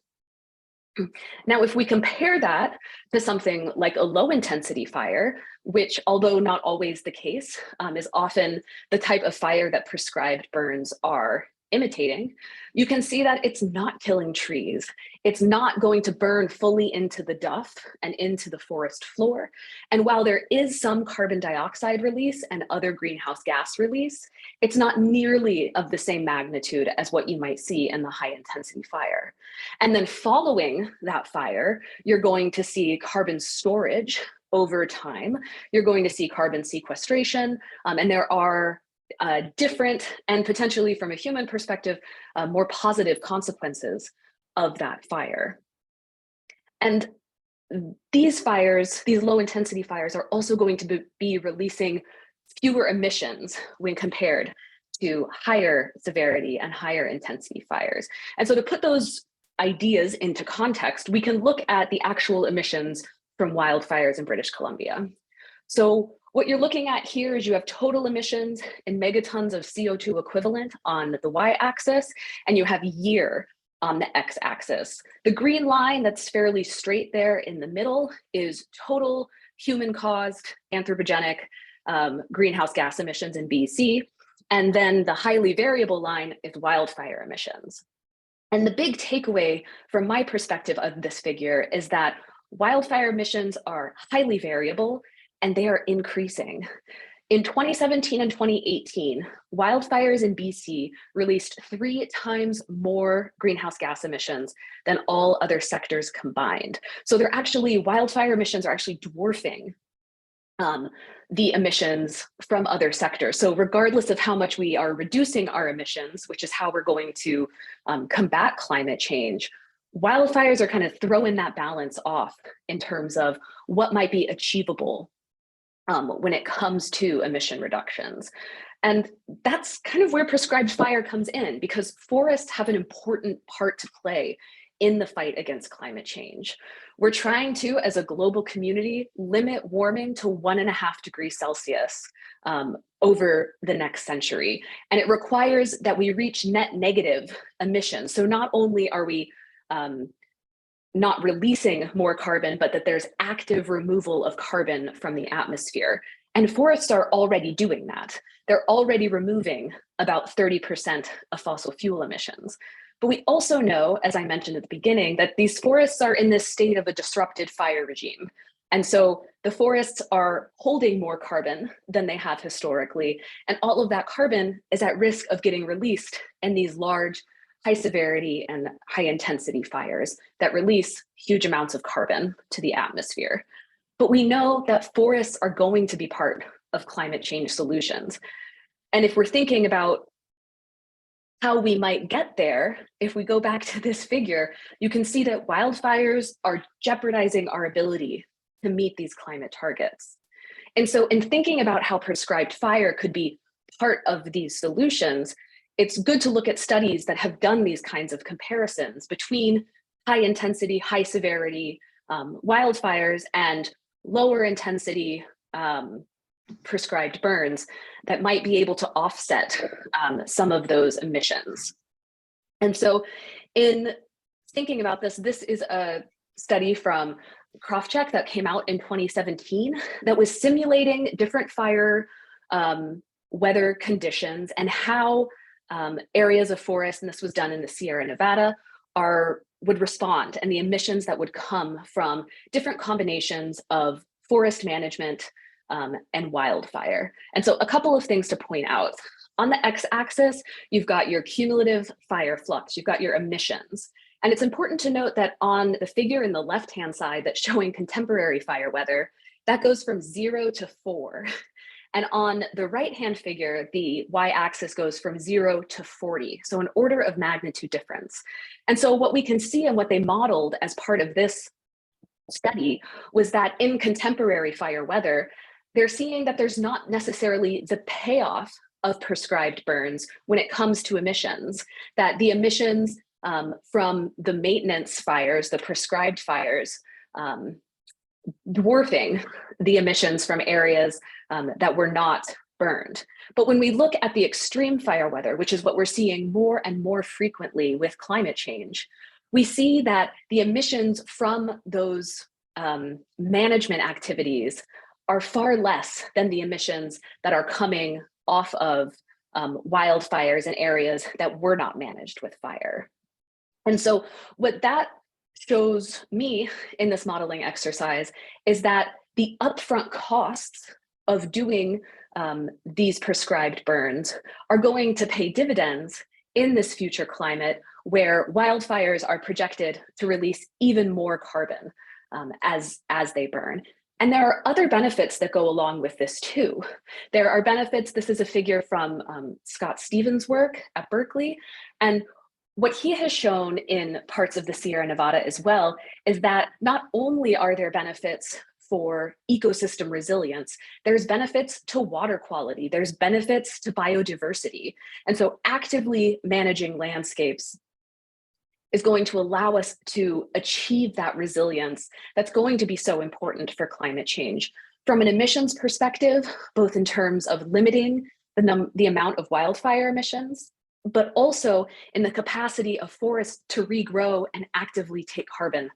Now, if we compare that to something like a low intensity fire, which, although not always the case, is often the type of fire that prescribed burns are imitating, you can see that it's not killing trees. It's not going to burn fully into the duff and into the forest floor. And while there is some carbon dioxide release and other greenhouse gas release, it's not nearly of the same magnitude as what you might see in the high intensity fire. And then following that fire, you're going to see carbon storage over time. You're going to see carbon sequestration, and there are different and potentially from a human perspective, more positive consequences of that fire. And these fires, these low intensity fires, are also going to be releasing fewer emissions when compared to higher severity and higher intensity fires. And so to put those ideas into context, we can look at the actual emissions from wildfires in British Columbia. So what you're looking at here is you have total emissions in megatons of CO2 equivalent on the y-axis, and you have year on the x-axis. The green line that's fairly straight there in the middle is total human-caused anthropogenic greenhouse gas emissions in BC, and then the highly variable line is wildfire emissions. And the big takeaway from my perspective of this figure is that wildfire emissions are highly variable and they are increasing. In 2017 and 2018, wildfires in BC released 3 times more greenhouse gas emissions than all other sectors combined. So wildfire emissions are actually dwarfing the emissions from other sectors. So regardless of how much we are reducing our emissions, which is how we're going to combat climate change, wildfires are kind of throwing that balance off in terms of what might be achievable when it comes to emission reductions. And that's kind of where prescribed fire comes in, because forests have an important part to play in the fight against climate change. We're trying to, as a global community, limit warming to 1.5 degrees Celsius over the next century. And it requires that we reach net negative emissions. So not only are we not releasing more carbon, but that there's active removal of carbon from the atmosphere. And forests are already doing that. They're already removing about 30% of fossil fuel emissions. But we also know, as I mentioned at the beginning, that these forests are in this state of a disrupted fire regime. And so the forests are holding more carbon than they have historically. And all of that carbon is at risk of getting released in these large, high severity and high intensity fires that release huge amounts of carbon to the atmosphere. But we know that forests are going to be part of climate change solutions. And if we're thinking about how we might get there, if we go back to this figure, you can see that wildfires are jeopardizing our ability to meet these climate targets. And so in thinking about how prescribed fire could be part of these solutions, it's good to look at studies that have done these kinds of comparisons between high intensity, high severity wildfires and lower intensity prescribed burns that might be able to offset some of those emissions. And so in thinking about this, this is a study from Krofcheck that came out in 2017 that was simulating different fire weather conditions and how areas of forest, and this was done in the Sierra Nevada, would respond, and the emissions that would come from different combinations of forest management and wildfire. And so a couple of things to point out. On the x-axis, you've got your cumulative fire flux, you've got your emissions. And it's important to note that on the figure in the left-hand side that's showing contemporary fire weather, that goes from 0 to 4. And on the right-hand figure, the y-axis goes from 0 to 40, so an order of magnitude difference. And so what we can see and what they modeled as part of this study was that in contemporary fire weather, they're seeing that there's not necessarily the payoff of prescribed burns when it comes to emissions, that the emissions from the maintenance fires, the prescribed fires, dwarfing the emissions from areas that were not burned. But when we look at the extreme fire weather, which is what we're seeing more and more frequently with climate change, we see that the emissions from those management activities are far less than the emissions that are coming off of wildfires in areas that were not managed with fire. And so what that shows me in this modeling exercise is that the upfront costs of doing these prescribed burns are going to pay dividends in this future climate where wildfires are projected to release even more carbon as they burn. And there are other benefits that go along with this too. There are benefits, this is a figure from Scott Stevens' work at Berkeley, and what he has shown in parts of the Sierra Nevada as well is that not only are there benefits for ecosystem resilience, there's benefits to water quality, there's benefits to biodiversity. And so actively managing landscapes is going to allow us to achieve that resilience that's going to be so important for climate change. From an emissions perspective, both in terms of limiting the amount of wildfire emissions, but also in the capacity of forests to regrow and actively take carbon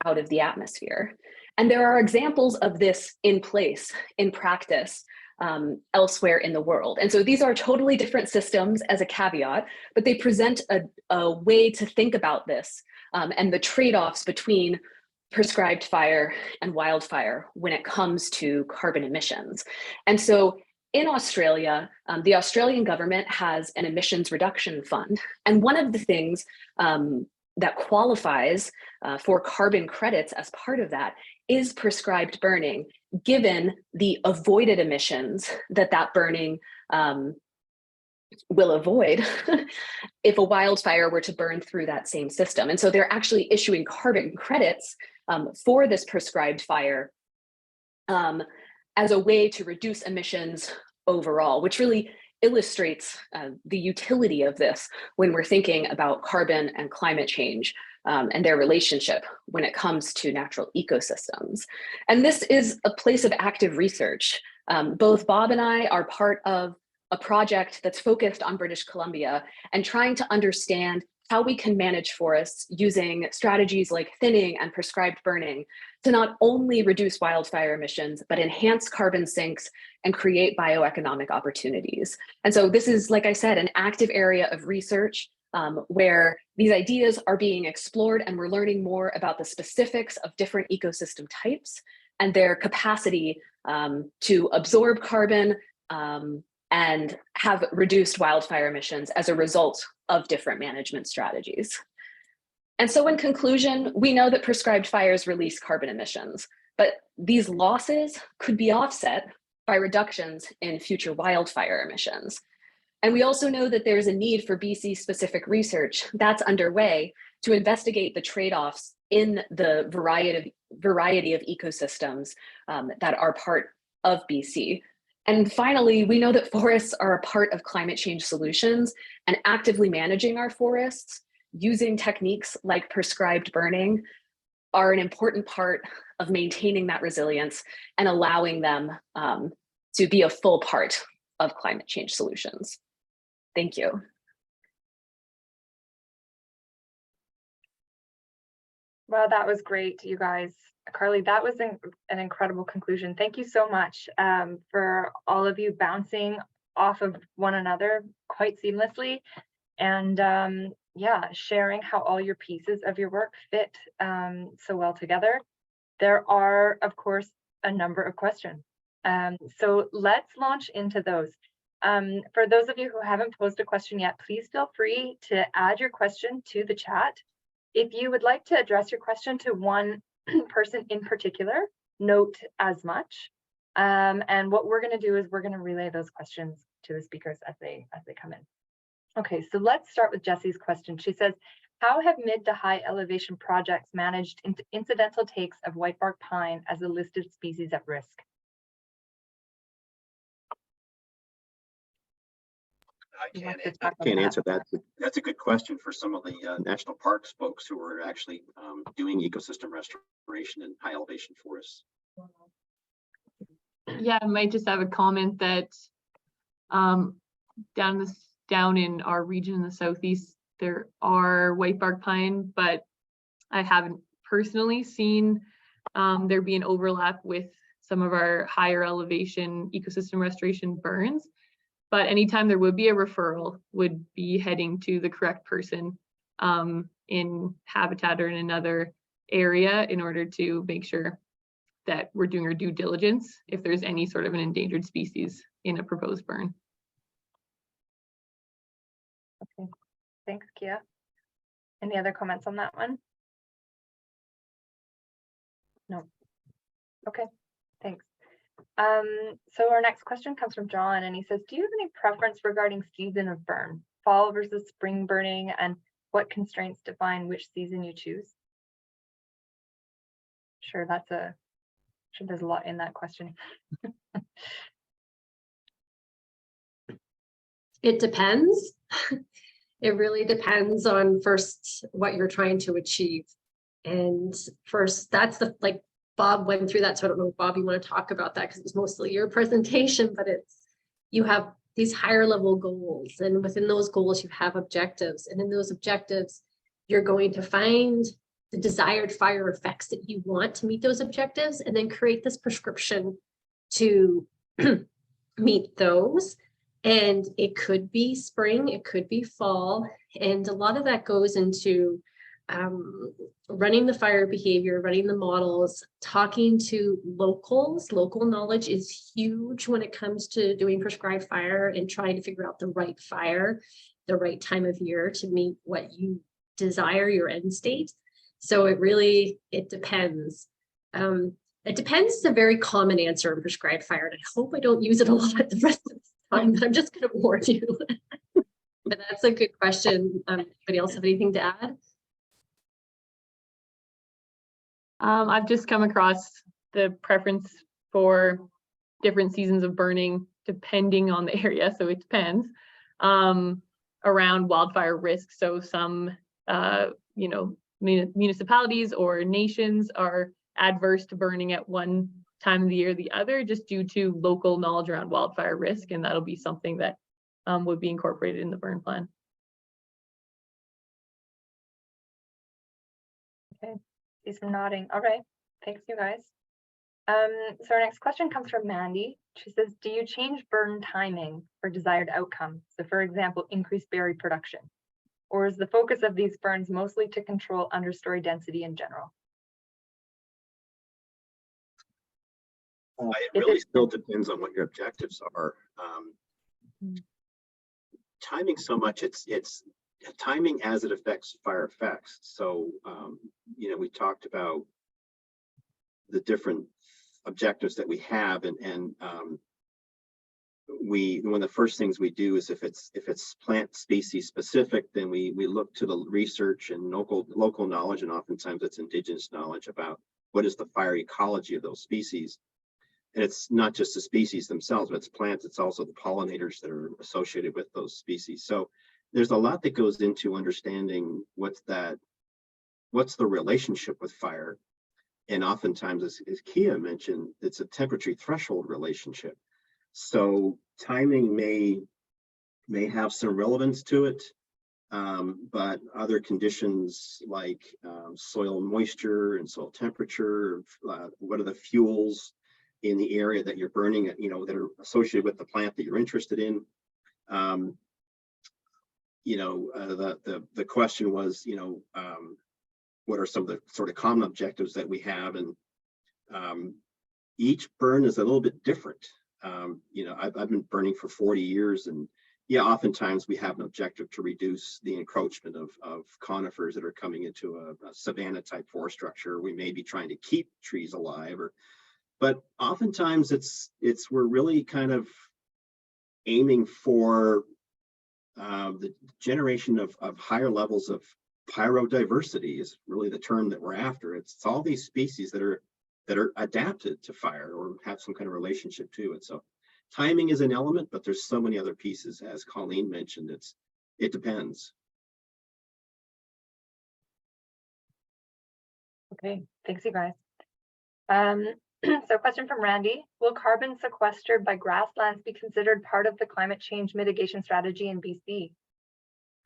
out of the atmosphere. And there are examples of this in place, in practice, elsewhere in the world. And so these are totally different systems as a caveat, but they present a way to think about this and the trade-offs between prescribed fire and wildfire when it comes to carbon emissions. And so in Australia, the Australian government has an emissions reduction fund. And one of the things that qualifies for carbon credits as part of that is prescribed burning, given the avoided emissions that burning will avoid if a wildfire were to burn through that same system. And so they're actually issuing carbon credits for this prescribed fire as a way to reduce emissions overall, which really illustrates the utility of this when we're thinking about carbon and climate change and their relationship when it comes to natural ecosystems. And this is a place of active research. Both Bob and I are part of a project that's focused on British Columbia and trying to understand how we can manage forests using strategies like thinning and prescribed burning to not only reduce wildfire emissions, but enhance carbon sinks and create bioeconomic opportunities. And so this is, like I said, an active area of research where these ideas are being explored and we're learning more about the specifics of different ecosystem types and their capacity to absorb carbon and have reduced wildfire emissions as a result of different management strategies. And so in conclusion, we know that prescribed fires release carbon emissions, but these losses could be offset by reductions in future wildfire emissions. And we also know that there's a need for BC-specific research that's underway to investigate the trade-offs in the variety of ecosystems that are part of BC. And finally, we know that forests are a part of climate change solutions, and actively managing our forests using techniques like prescribed burning are an important part of maintaining that resilience and allowing them to be a full part of climate change solutions. Thank you. Well, that was great, you guys. Carly, that was an incredible conclusion. Thank you so much for all of you bouncing off of one another quite seamlessly and yeah, sharing how all your pieces of your work fit so well together. There are, of course, a number of questions. So let's launch into those. For those of you who haven't posed a question yet, please feel free to add your question to the chat. If you would like to address your question to one person in particular, note as much. And what we're going to do is we're going to relay those questions to the speakers as they come in. Okay, so let's start with Jesse's question. She says, how have mid to high elevation projects managed incidental takes of whitebark pine as a listed species at risk? I can't answer that. That's a good question for some of the national parks folks who are actually doing ecosystem restoration in high elevation forests. Yeah, I might just have a comment that down in our region in the southeast, there are whitebark pine, but I haven't personally seen there be an overlap with some of our higher elevation ecosystem restoration burns. But anytime there would be a referral, would be heading to the correct person in habitat or in another area in order to make sure that we're doing our due diligence if there's any sort of an endangered species in a proposed burn. Okay, thanks, Kia. Any other comments on that one? No. Okay, thanks. So our next question comes from John, and he says, do you have any preference regarding season of burn, fall versus spring burning, and what constraints define which season you choose? Sure, there's a lot in that question. It depends. It really depends on first what you're trying to achieve. And first, that's the, like Bob went through that. So I don't know, Bob, you want to talk about that because it was mostly your presentation, but you have these higher level goals, and within those goals, you have objectives. And in those objectives, you're going to find the desired fire effects that you want to meet those objectives, and then create this prescription to meet those. And it could be spring, it could be fall. And a lot of that goes into running the fire behavior, running the models, talking to locals. Local knowledge is huge when it comes to doing prescribed fire and trying to figure out the right fire, the right time of year to meet what you desire, your end state. So it depends. It depends is a very common answer in prescribed fire, and I hope I don't use it a lot the rest of the time, but I'm just going to warn you. But that's a good question. Anybody else have anything to add? I've just come across the preference for different seasons of burning depending on the area, so it depends, around wildfire risk. So some, municipalities or nations are adverse to burning at one time of the year or the other, just due to local knowledge around wildfire risk, and that'll be something that would be incorporated in the burn plan. Okay, see some nodding. All right, thanks you guys. So our next question comes from Mandy. She says, do you change burn timing for desired outcome? So for example, increase berry production, or is the focus of these burns mostly to control understory density in general? It really still depends on what your objectives are. Timing so much, it's timing as it affects fire effects. So, we talked about the different objectives that we have, and one of the first things we do is if it's plant species specific, then we look to the research and local knowledge, and oftentimes it's indigenous knowledge about what is the fire ecology of those species. And it's not just the species themselves, but it's plants, it's also the pollinators that are associated with those species. So there's a lot that goes into understanding what's the relationship with fire. And oftentimes, as Kia mentioned, it's a temperature threshold relationship. So timing may have some relevance to it, but other conditions like soil moisture and soil temperature, what are the fuels in the area that you're burning, that are associated with the plant that you're interested in. The question was, what are some of the sort of common objectives that we have, and each burn is a little bit different. I've been burning for 40 years, and yeah, oftentimes we have an objective to reduce the encroachment of conifers that are coming into a savanna type forest structure. We may be trying to keep trees alive, but oftentimes we're really kind of aiming for the generation of higher levels of pyrodiversity is really the term that we're after. It's all these species that are adapted to fire or have some kind of relationship to it. So timing is an element, but there's so many other pieces, as Colleen mentioned. It depends. Okay, thanks you guys. So question from Randy, will carbon sequestered by grasslands be considered part of the climate change mitigation strategy in BC?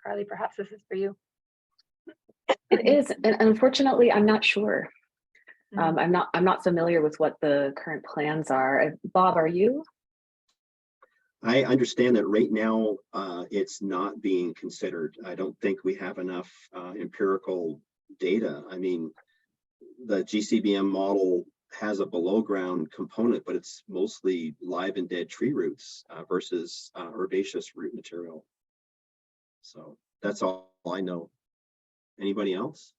Carly, perhaps this is for you. It is, and unfortunately, I'm not sure. I'm not familiar with what the current plans are. Bob, are you? I understand that right now it's not being considered. I don't think we have enough empirical data. I mean, the GCBM model has a below ground component, but it's mostly live and dead tree roots versus herbaceous root material. So that's all I know. Anybody else?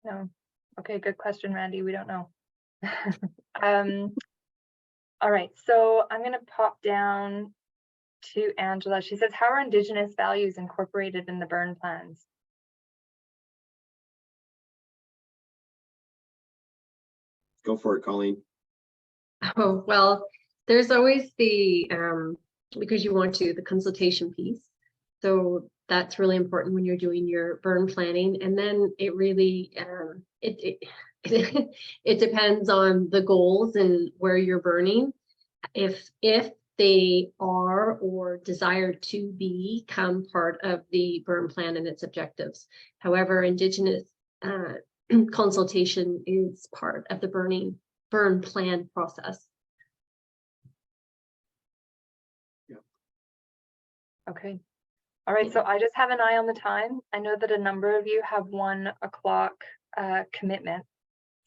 No. Okay, good question, Randy. We don't know. All right, so I'm going to pop down to Angela. She says, how are Indigenous values incorporated in the burn plans? Go for it, Colleen. Oh, well, there's always the, because you want to, the consultation piece. So that's really important when you're doing your burn planning. And then it really, it depends on the goals and where you're burning. If they are or desire to become part of the burn plan and its objectives. However, Indigenous consultation is part of the burn plan process. Yeah. Okay. All right, so I just have an eye on the time. I know that a number of you have 1 o'clock commitment.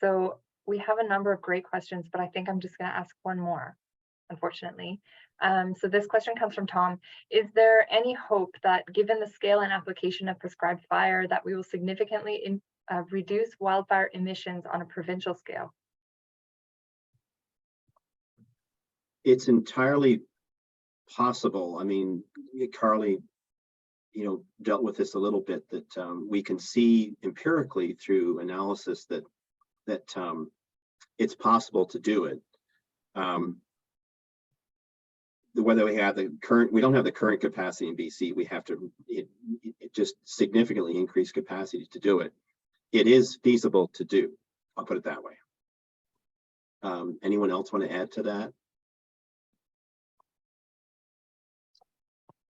So we have a number of great questions, but I think I'm just going to ask one more, unfortunately. So this question comes from Tom. Is there any hope that given the scale and application of prescribed fire that we will significantly reduce wildfire emissions on a provincial scale? It's entirely possible. I mean, Carly, dealt with this a little bit, that we can see empirically through analysis that it's possible to do it. Whether we have we don't have the current capacity in BC, we have to just significantly increase capacity to do it. It is feasible to do. I'll put it that way. Anyone else want to add to that?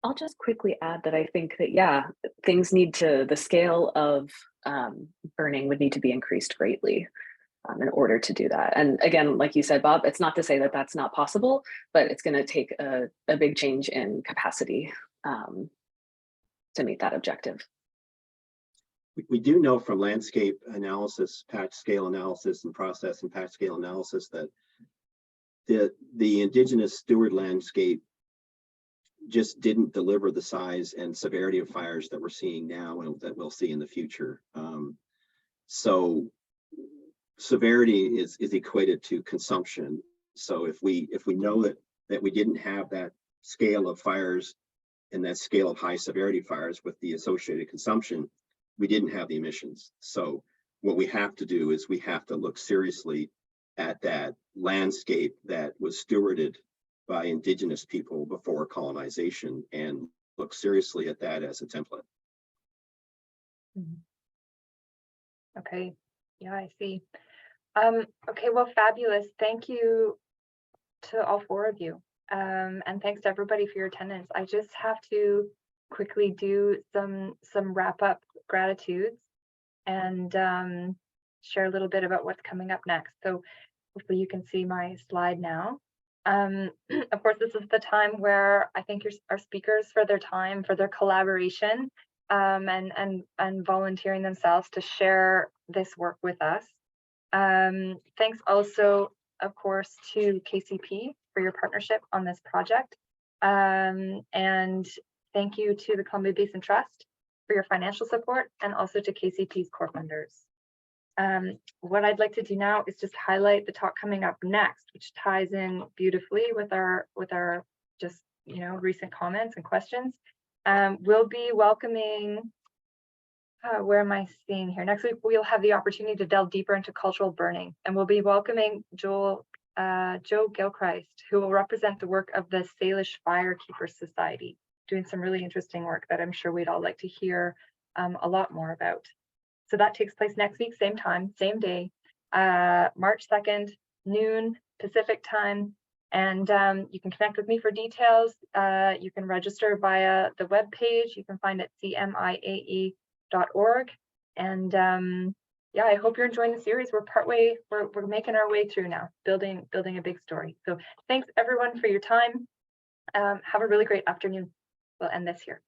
I'll just quickly add that I think that, yeah, the scale of burning would need to be increased greatly in order to do that. And again, like you said, Bob, it's not to say that that's not possible, but it's going to take a big change in capacity to meet that objective. We do know from landscape analysis, patch scale analysis, and process and patch scale analysis that the Indigenous steward landscape just didn't deliver the size and severity of fires that we're seeing now and that we'll see in the future. So severity is equated to consumption. So if we know that we didn't have that scale of fires and that scale of high severity fires with the associated consumption, we didn't have the emissions. So what we have to do is we have to look seriously at that landscape that was stewarded by Indigenous people before colonization and look seriously at that as a template. Okay, yeah, I see. Okay, well, fabulous. Thank you to all 4 of you. And thanks to everybody for your attendance. I just have to quickly do some wrap up gratitudes and share a little bit about what's coming up next. So hopefully you can see my slide now. Of course, this is the time where I thank our speakers for their time, for their collaboration, and volunteering themselves to share this work with us. Thanks also, of course, to KCP for your partnership on this project. And thank you to the Columbia Basin Trust for your financial support, and also to KCP's core funders. What I'd like to do now is just highlight the talk coming up next, which ties in beautifully with our just recent comments and questions. We'll be welcoming, where am I seeing here? Next week, we'll have the opportunity to delve deeper into cultural burning, and we'll be welcoming Joe Gilchrist, who will represent the work of the Salish Firekeepers Society, doing some really interesting work that I'm sure we'd all like to hear a lot more about. So that takes place next week, same time, same day, March 2nd, noon Pacific time. And you can connect with me for details. You can register via the webpage. You can find it cmiae.org. And yeah, I hope you're enjoying the series. We're making our way through now, building a big story. So thanks everyone for your time. Have a really great afternoon. We'll end this here.